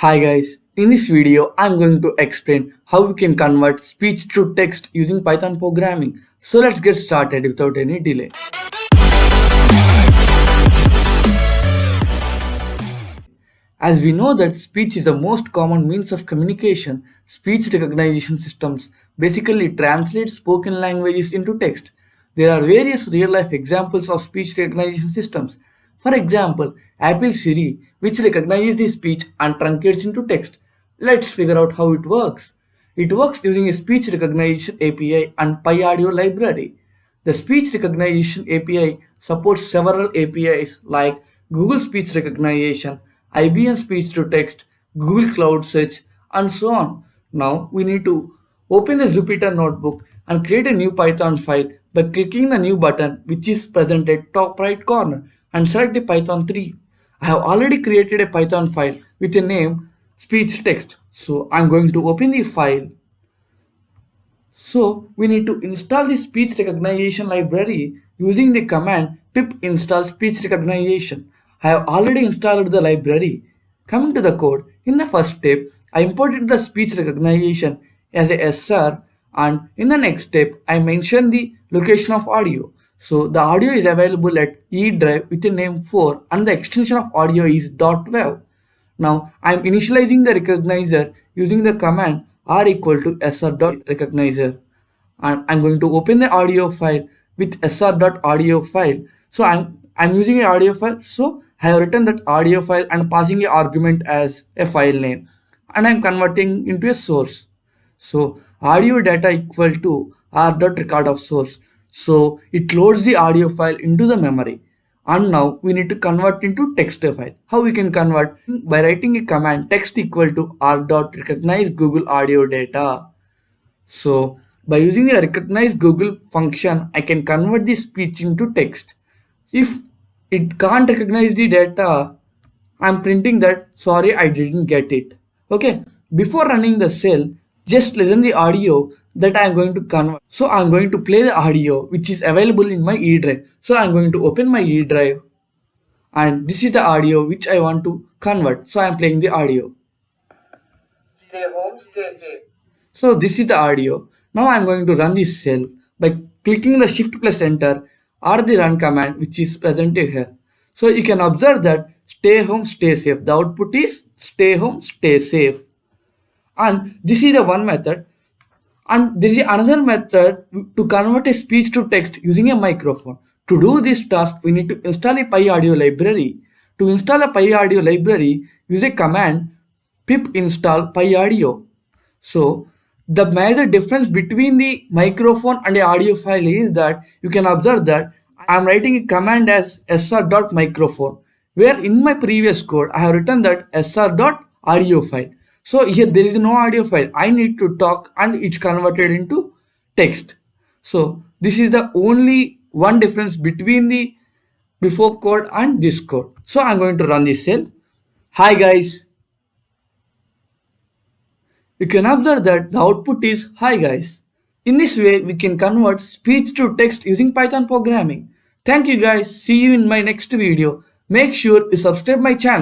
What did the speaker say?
Hi guys, in this video I'm going to explain how we can convert speech to text using Python programming. So let's get started without any delay. As we know that speech is the most common means of communication, speech recognition systems basically translate spoken languages into text. There are various real-life examples of speech recognition systems. For example, Apple Siri, which recognizes the speech and truncates into text. Let's figure out how it works. It works using a speech recognition API and pyaudio library. The speech recognition API supports several APIs like Google Speech Recognition, IBM Speech to Text, Google Cloud Search, and so on. Now we need to open the Jupyter notebook and create a new Python file by clicking the new button which is present at top right corner and select the Python 3. I have already created a Python file with a name speech text. So I'm going to open the file. So we need to install the speech recognition library using the command pip install speech recognition. I have already installed the library. Coming to the code, in the first step, I imported the speech recognition as a SR, and in the next step, I mentioned the location of audio. So the audio is available at E drive with a name 4 and the extension of audio is .wav. Now I am initializing the recognizer using the command r.record and I'm going to open the audio file with sr.AudioFile. So I'm using an audio file, so I have written that audio file and passing an argument as a file name, and I'm converting into a source. So audio data equal to r.record of source. So it loads the audio file into the memory. And now we need to convert into text file. How we can convert? By writing a command text equal to r.recognize Google audio data. So by using a recognize Google function, I can convert the speech into text. If it can't recognize the data, I'm printing that sorry I didn't get it. Okay, before running the cell, just listen the audio that I'm going to convert. So I'm going to play the audio which is available in my E drive. So I'm going to open my E drive and this is the audio which I want to convert. So I'm playing the audio. Stay home, stay safe. So this is the audio. Now I'm going to run this cell by clicking the shift plus enter or the run command which is presented here. So you can observe that stay home, stay safe. The output is stay home, stay safe. And this is the one method. And there is another method to convert a speech to text using a microphone. To do this task, we need to install a pyaudio library. To install a pyaudio library, use a command pip install pyaudio. So the major difference between the microphone and the audio file is that you can observe that I am writing a command as sr.Microphone, where in my previous code I have written that sr.AudioFile. So here there is no audio file. I need to talk and it's converted into text. So this is the only one difference between the before code and this code. So I'm going to run this cell. Hi guys. You can observe that the output is hi guys. In this way, we can convert speech to text using Python programming. Thank you guys. See you in my next video. Make sure you subscribe my channel.